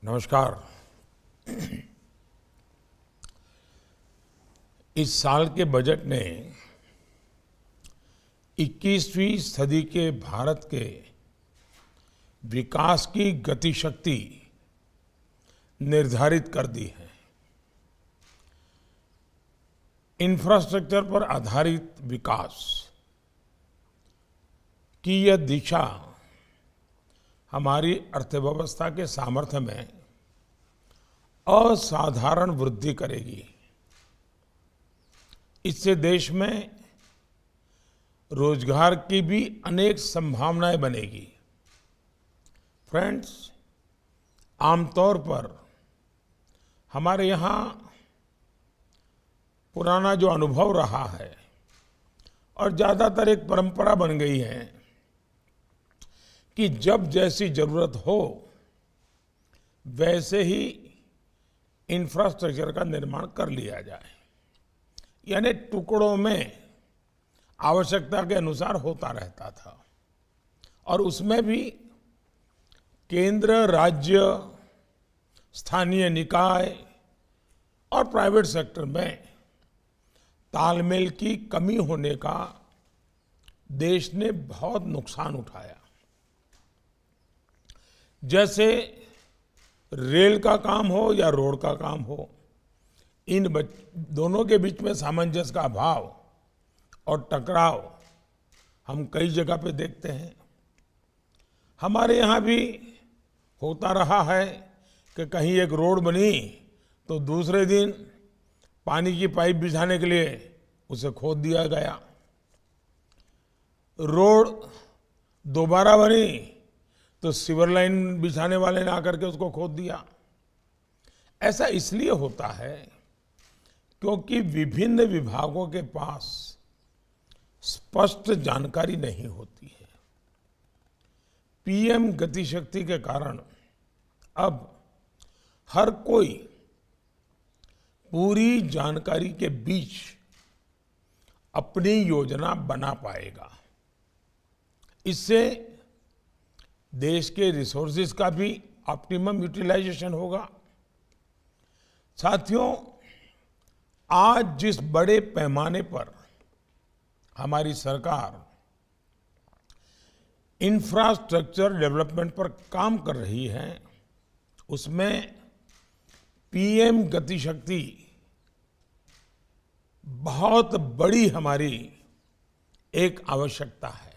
नमस्कार। इस साल के बजट ने 21वीं सदी के भारत के विकास की गतिशक्ति निर्धारित कर दी है। इंफ्रास्ट्रक्चर पर आधारित विकास की यह दिशा हमारी अर्थव्यवस्था के सामर्थ्य में असाधारण वृद्धि करेगी। इससे देश में रोजगार की भी अनेक संभावनाएं बनेगी। फ्रेंड्स, आमतौर पर हमारे यहाँ पुराना जो अनुभव रहा है और ज़्यादातर एक परंपरा बन गई है कि जब जैसी जरूरत हो वैसे ही इंफ्रास्ट्रक्चर का निर्माण कर लिया जाए, यानी टुकड़ों में आवश्यकता के अनुसार होता रहता था। और उसमें भी केंद्र, राज्य, स्थानीय निकाय और प्राइवेट सेक्टर में तालमेल की कमी होने का देश ने बहुत नुकसान उठाया। जैसे रेल का काम हो या रोड का काम हो, इन दोनों के बीच में सामंजस्य का अभाव और टकराव हम कई जगह पे देखते हैं। हमारे यहाँ भी होता रहा है कि कहीं एक रोड बनी तो दूसरे दिन पानी की पाइप बिछाने के लिए उसे खोद दिया गया। रोड दोबारा बनी तो सीवर लाइन बिछाने वाले ने आकर के उसको खोद दिया। ऐसा इसलिए होता है क्योंकि विभिन्न विभागों के पास स्पष्ट जानकारी नहीं होती है। पीएम गतिशक्ति के कारण अब हर कोई पूरी जानकारी के बीच अपनी योजना बना पाएगा। इससे देश के रिसोर्सेज का भी ऑप्टिमम यूटिलाइजेशन होगा। साथियों, आज जिस बड़े पैमाने पर हमारी सरकार इंफ्रास्ट्रक्चर डेवलपमेंट पर काम कर रही है, उसमें पीएम गतिशक्ति बहुत बड़ी हमारी एक आवश्यकता है।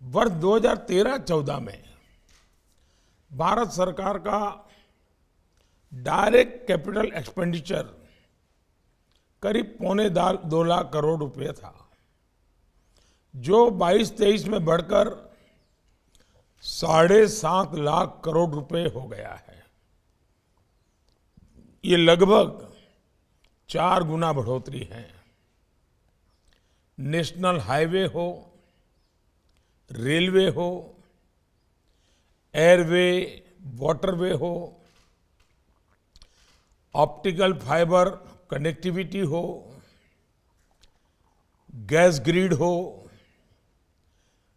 वर्ष 2013-14 में भारत सरकार का डायरेक्ट कैपिटल एक्सपेंडिचर करीब 2.25 लाख करोड़ रुपए था, जो 22-23 में बढ़कर 7.5 लाख करोड़ रुपए हो गया है। ये लगभग 4 गुना बढ़ोतरी है। नेशनल हाईवे हो, रेलवे हो, एयरवे, वाटरवे हो, ऑप्टिकल फाइबर कनेक्टिविटी हो, गैस ग्रिड हो,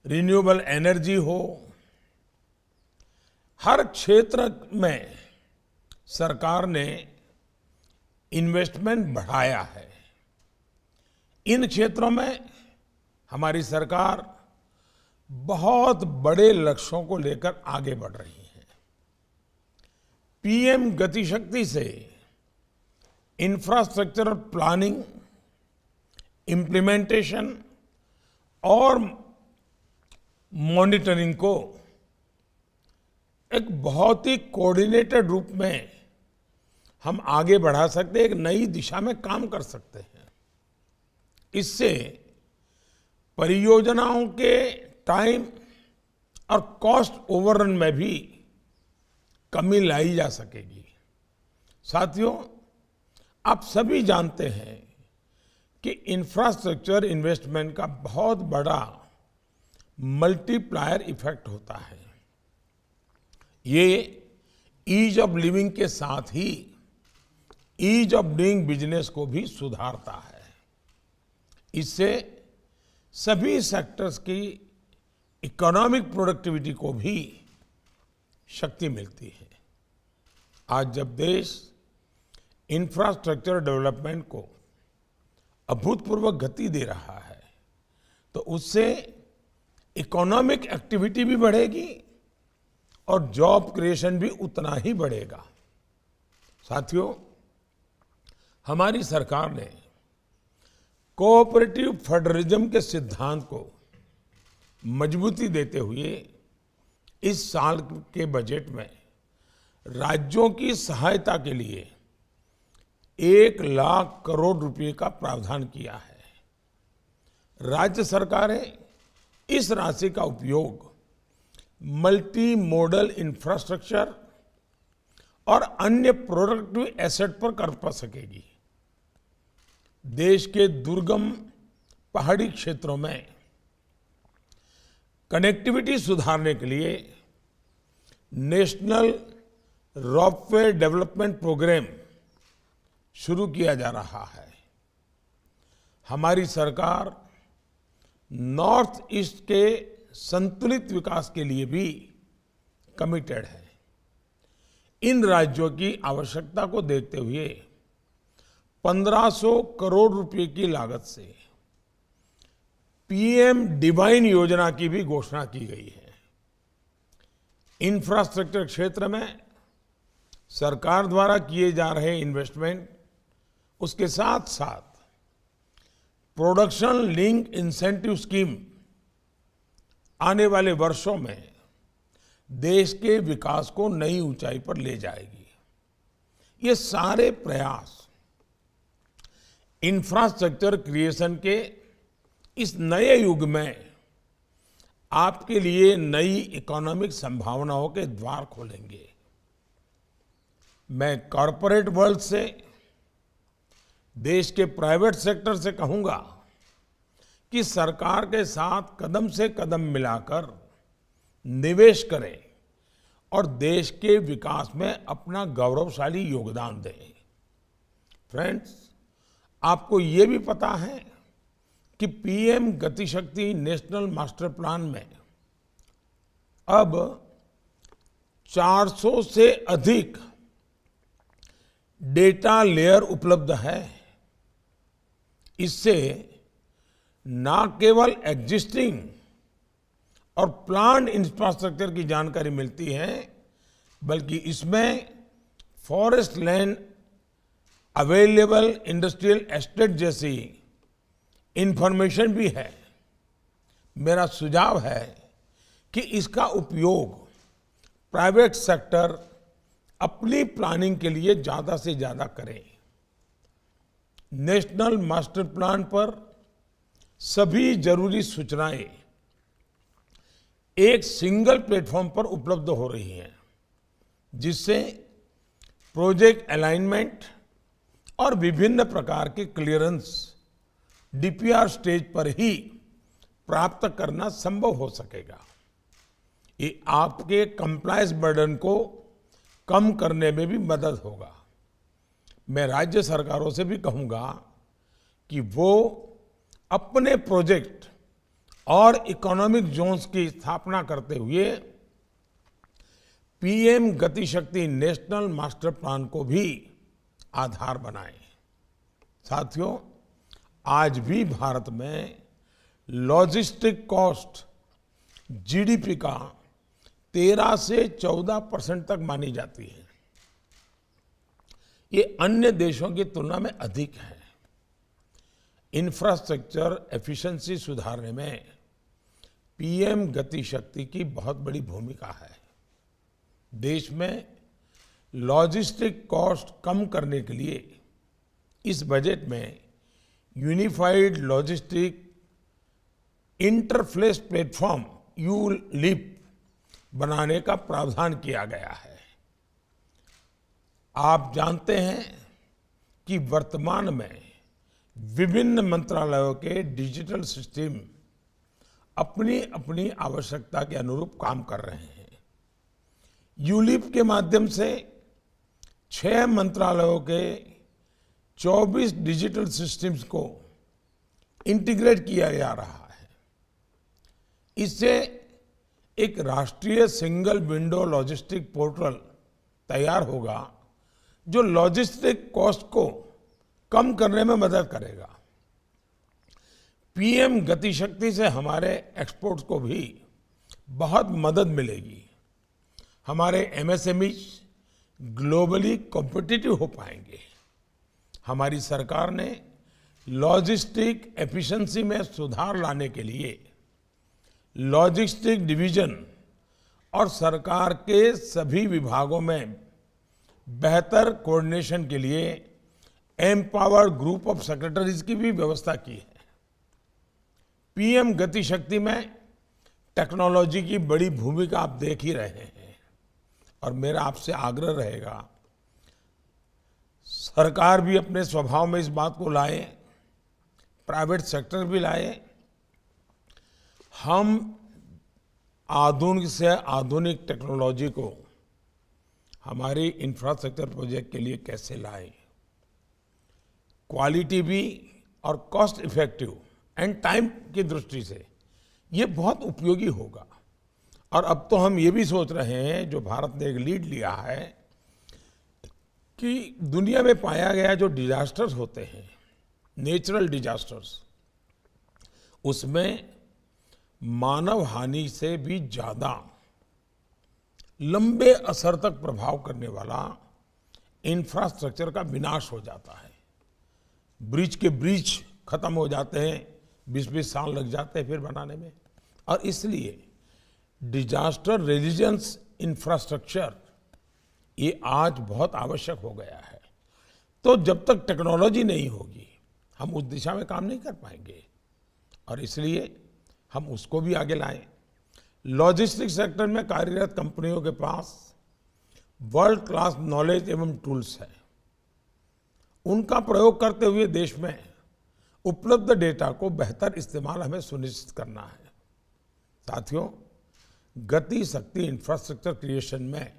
रिन्यूएबल एनर्जी हो, हर क्षेत्र में सरकार ने इन्वेस्टमेंट बढ़ाया है। इन क्षेत्रों में हमारी सरकार बहुत बड़े लक्ष्यों को लेकर आगे बढ़ रही है। पीएम गतिशक्ति से इंफ्रास्ट्रक्चर प्लानिंग, इम्प्लीमेंटेशन और मॉनिटरिंग को एक बहुत ही कोऑर्डिनेटेड रूप में हम आगे बढ़ा सकते हैं, एक नई दिशा में काम कर सकते हैं। इससे परियोजनाओं के टाइम और कॉस्ट ओवररन में भी कमी लाई जा सकेगी। साथियों, आप सभी जानते हैं कि इंफ्रास्ट्रक्चर इन्वेस्टमेंट का बहुत बड़ा मल्टीप्लायर इफेक्ट होता है। ये ईज ऑफ लिविंग के साथ ही ईज ऑफ डूइंग बिजनेस को भी सुधारता है। इससे सभी सेक्टर्स की इकोनॉमिक प्रोडक्टिविटी को भी शक्ति मिलती है। आज जब देश इंफ्रास्ट्रक्चर डेवलपमेंट को अभूतपूर्व गति दे रहा है, तो उससे इकोनॉमिक एक्टिविटी भी बढ़ेगी और जॉब क्रिएशन भी उतना ही बढ़ेगा। साथियों, हमारी सरकार ने कोऑपरेटिव फेडरलिज्म के सिद्धांत को मजबूती देते हुए इस साल के बजट में राज्यों की सहायता के लिए 1 लाख करोड़ रुपए का प्रावधान किया है। राज्य सरकारें इस राशि का उपयोग मल्टी मॉडल इंफ्रास्ट्रक्चर और अन्य प्रोडक्टिव एसेट पर कर सकेगी। देश के दुर्गम पहाड़ी क्षेत्रों में कनेक्टिविटी सुधारने के लिए नेशनल रोपवे डेवलपमेंट प्रोग्राम शुरू किया जा रहा है। हमारी सरकार नॉर्थ ईस्ट के संतुलित विकास के लिए भी कमिटेड है। इन राज्यों की आवश्यकता को देखते हुए 1500 करोड़ रुपए की लागत से पीएम डिवाइन योजना की भी घोषणा की गई है। इंफ्रास्ट्रक्चर क्षेत्र में सरकार द्वारा किए जा रहे इन्वेस्टमेंट, उसके साथ साथ प्रोडक्शन लिंक इंसेंटिव स्कीम आने वाले वर्षों में देश के विकास को नई ऊंचाई पर ले जाएगी। ये सारे प्रयास इंफ्रास्ट्रक्चर क्रिएशन के इस नए युग में आपके लिए नई इकोनॉमिक संभावनाओं के द्वार खोलेंगे। मैं कॉरपोरेट वर्ल्ड से, देश के प्राइवेट सेक्टर से कहूंगा कि सरकार के साथ कदम से कदम मिलाकर निवेश करें और देश के विकास में अपना गौरवशाली योगदान दें। फ्रेंड्स, आपको ये भी पता है कि पीएम गति शक्ति नेशनल मास्टर प्लान में अब 400 से अधिक डेटा लेयर उपलब्ध है। इससे न केवल एग्जिस्टिंग और प्लांट इंफ्रास्ट्रक्चर की जानकारी मिलती है, बल्कि इसमें forest land, available industrial estate जैसी इंफॉर्मेशन भी है। मेरा सुझाव है कि इसका उपयोग प्राइवेट सेक्टर अपनी प्लानिंग के लिए ज्यादा से ज्यादा करे। नेशनल मास्टर प्लान पर सभी जरूरी सूचनाएं एक सिंगल प्लेटफॉर्म पर उपलब्ध हो रही हैं, जिससे प्रोजेक्ट अलाइनमेंट और विभिन्न प्रकार के क्लियरेंस डीपीआर स्टेज पर ही प्राप्त करना संभव हो सकेगा। ये आपके कंप्लायंस बर्डन को कम करने में भी मदद होगा। मैं राज्य सरकारों से भी कहूंगा कि वो अपने प्रोजेक्ट और इकोनॉमिक जोन्स की स्थापना करते हुए पीएम गति शक्ति नेशनल मास्टर प्लान को भी आधार बनाएं। साथियों, आज भी भारत में लॉजिस्टिक कॉस्ट जीडीपी का 13 से 14% तक मानी जाती है। ये अन्य देशों की तुलना में अधिक है। इंफ्रास्ट्रक्चर एफिशिएंसी सुधारने में पीएम गति शक्ति की बहुत बड़ी भूमिका है। देश में लॉजिस्टिक कॉस्ट कम करने के लिए इस बजट में unified logistic interface platform ULIP बनाने का प्रावधान किया गया है। आप जानते हैं कि वर्तमान में विभिन्न मंत्रालयों के डिजिटल सिस्टम अपनी अपनी आवश्यकता के अनुरूप काम कर रहे हैं। यूलिप के माध्यम से 6 मंत्रालयों के 24 डिजिटल सिस्टम्स को इंटीग्रेट किया जा रहा है। इससे एक राष्ट्रीय सिंगल विंडो लॉजिस्टिक पोर्टल तैयार होगा जो लॉजिस्टिक कॉस्ट को कम करने में मदद करेगा। पीएम गति शक्ति से हमारे एक्सपोर्ट्स को भी बहुत मदद मिलेगी। हमारे एमएसएमई ग्लोबली कॉम्पिटिटिव हो पाएंगे। हमारी सरकार ने लॉजिस्टिक एफिशिएंसी में सुधार लाने के लिए लॉजिस्टिक डिवीजन और सरकार के सभी विभागों में बेहतर कोऑर्डिनेशन के लिए एम्पावर्ड ग्रुप ऑफ सेक्रेटरीज की भी व्यवस्था की है। पीएम गति शक्ति में टेक्नोलॉजी की बड़ी भूमिका आप देख ही रहे हैं और मेरा आपसे आग्रह रहेगा, सरकार भी अपने स्वभाव में इस बात को लाए, प्राइवेट सेक्टर भी लाए। हम आधुनिक से आधुनिक टेक्नोलॉजी को हमारी इंफ्रास्ट्रक्चर प्रोजेक्ट के लिए कैसे लाएं, क्वालिटी भी और कॉस्ट इफेक्टिव एंड टाइम की दृष्टि से ये बहुत उपयोगी होगा। और अब तो हम ये भी सोच रहे हैं, जो भारत ने एक लीड लिया है, कि दुनिया में पाया गया जो डिजास्टर्स होते हैं, नेचुरल डिजास्टर्स, उसमें मानव हानि से भी ज्यादा लंबे असर तक प्रभाव करने वाला इंफ्रास्ट्रक्चर का विनाश हो जाता है। ब्रिज के ब्रिज खत्म हो जाते हैं, 20-20 साल लग जाते हैं फिर बनाने में। और इसलिए डिजास्टर रेजिलियंस इंफ्रास्ट्रक्चर ये आज बहुत आवश्यक हो गया है। तो जब तक टेक्नोलॉजी नहीं होगी हम उस दिशा में काम नहीं कर पाएंगे और इसलिए हम उसको भी आगे लाएं। लॉजिस्टिक सेक्टर में कार्यरत कंपनियों के पास वर्ल्ड क्लास नॉलेज एवं टूल्स है। उनका प्रयोग करते हुए देश में उपलब्ध डेटा को बेहतर इस्तेमाल हमें सुनिश्चित करना है। साथियों, गति शक्ति इंफ्रास्ट्रक्चर क्रिएशन में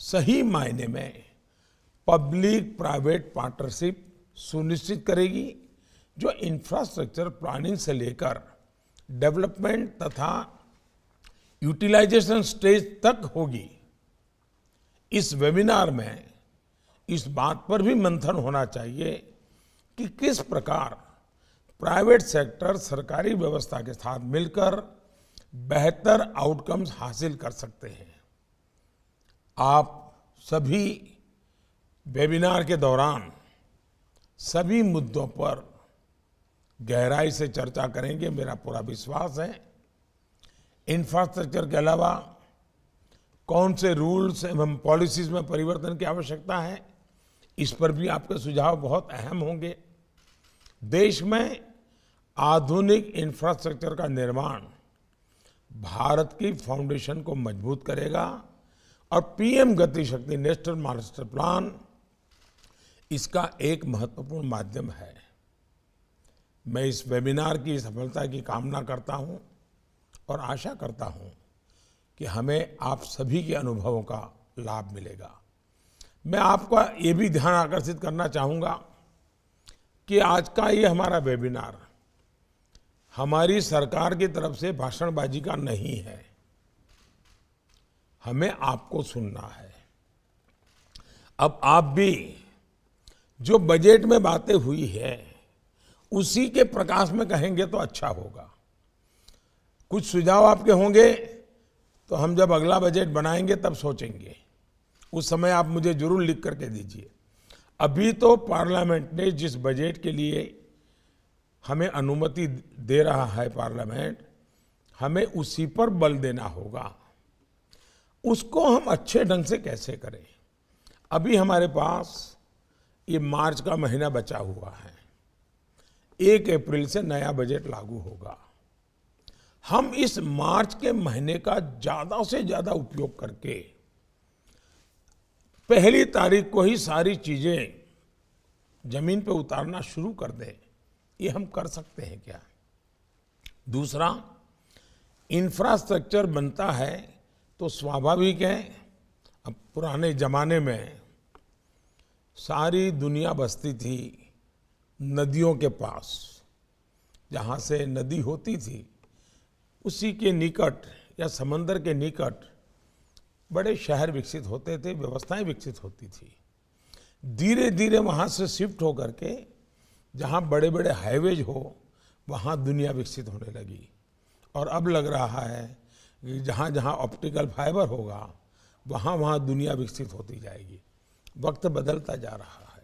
सही मायने में पब्लिक प्राइवेट पार्टनरशिप सुनिश्चित करेगी, जो इंफ्रास्ट्रक्चर प्लानिंग से लेकर डेवलपमेंट तथा यूटिलाइजेशन स्टेज तक होगी। इस वेबिनार में इस बात पर भी मंथन होना चाहिए कि किस प्रकार प्राइवेट सेक्टर सरकारी व्यवस्था के साथ मिलकर बेहतर आउटकम्स हासिल कर सकते हैं। आप सभी वेबिनार के दौरान सभी मुद्दों पर गहराई से चर्चा करेंगे, मेरा पूरा विश्वास है। इंफ्रास्ट्रक्चर के अलावा कौन से रूल्स एवं पॉलिसीज में परिवर्तन की आवश्यकता है, इस पर भी आपके सुझाव बहुत अहम होंगे। देश में आधुनिक इंफ्रास्ट्रक्चर का निर्माण भारत की फाउंडेशन को मजबूत करेगा और पीएम गति शक्ति नेशनल मास्टर प्लान इसका एक महत्वपूर्ण माध्यम है। मैं इस वेबिनार की सफलता की कामना करता हूं और आशा करता हूं कि हमें आप सभी के अनुभवों का लाभ मिलेगा। मैं आपका ये भी ध्यान आकर्षित करना चाहूँगा कि आज का ये हमारा वेबिनार हमारी सरकार की तरफ से भाषणबाजी का नहीं है। हमें आपको सुनना है। अब आप भी जो बजट में बातें हुई है उसी के प्रकाश में कहेंगे तो अच्छा होगा। कुछ सुझाव आपके होंगे तो हम जब अगला बजट बनाएंगे तब सोचेंगे, उस समय आप मुझे जरूर लिख करके दीजिए। अभी तो पार्लियामेंट ने जिस बजट के लिए हमें अनुमति दे रहा है पार्लियामेंट, हमें उसी पर बल देना होगा। उसको हम अच्छे ढंग से कैसे करें। अभी हमारे पास ये मार्च का महीना बचा हुआ है, 1 अप्रैल से नया बजट लागू होगा। हम इस मार्च के महीने का ज्यादा से ज्यादा उपयोग करके 1 तारीख को ही सारी चीजें जमीन पे उतारना शुरू कर दें। ये हम कर सकते हैं क्या? दूसरा, इंफ्रास्ट्रक्चर बनता है तो स्वाभाविक है, अब पुराने जमाने में सारी दुनिया बसती थी नदियों के पास। जहाँ से नदी होती थी उसी के निकट या समंदर के निकट बड़े शहर विकसित होते थे, व्यवस्थाएं विकसित होती थी। धीरे धीरे वहाँ से शिफ्ट होकर के जहाँ बड़े बड़े हाईवेज हो, वहाँ दुनिया विकसित होने लगी। और अब लग रहा है कि जहाँ जहाँ ऑप्टिकल फाइबर होगा, वहाँ वहाँ दुनिया विकसित होती जाएगी। वक्त बदलता जा रहा है।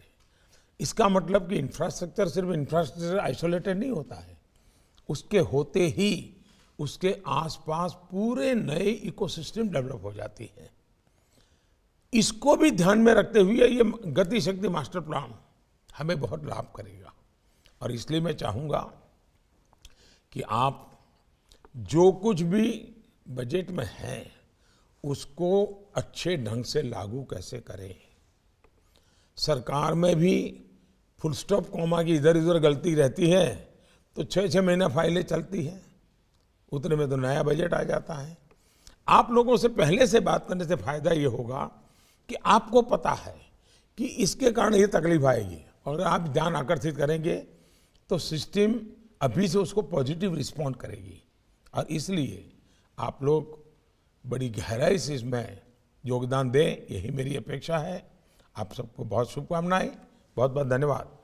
इसका मतलब कि इंफ्रास्ट्रक्चर सिर्फ इंफ्रास्ट्रक्चर आइसोलेटेड नहीं होता है, उसके होते ही उसके आसपास पूरे नए इकोसिस्टम डेवलप हो जाती है। इसको भी ध्यान में रखते हुए ये गति शक्ति मास्टर प्लान हमें बहुत लाभ करेगा। और इसलिए मैं चाहूँगा कि आप जो कुछ भी बजट में है उसको अच्छे ढंग से लागू कैसे करें। सरकार में भी फुल स्टॉप कॉमा की इधर उधर गलती रहती है तो 6-6 महीना फाइलें चलती हैं, उतने में तो नया बजट आ जाता है। आप लोगों से पहले से बात करने से फायदा ये होगा कि आपको पता है कि इसके कारण ये तकलीफ आएगी, और आप ध्यान आकर्षित करेंगे तो सिस्टम अभी से उसको पॉजिटिव रिस्पॉन्ड करेगी। और इसलिए आप लोग बड़ी गहराई से इसमें योगदान दें, यही मेरी अपेक्षा है। आप सबको बहुत शुभकामनाएं, बहुत बहुत धन्यवाद।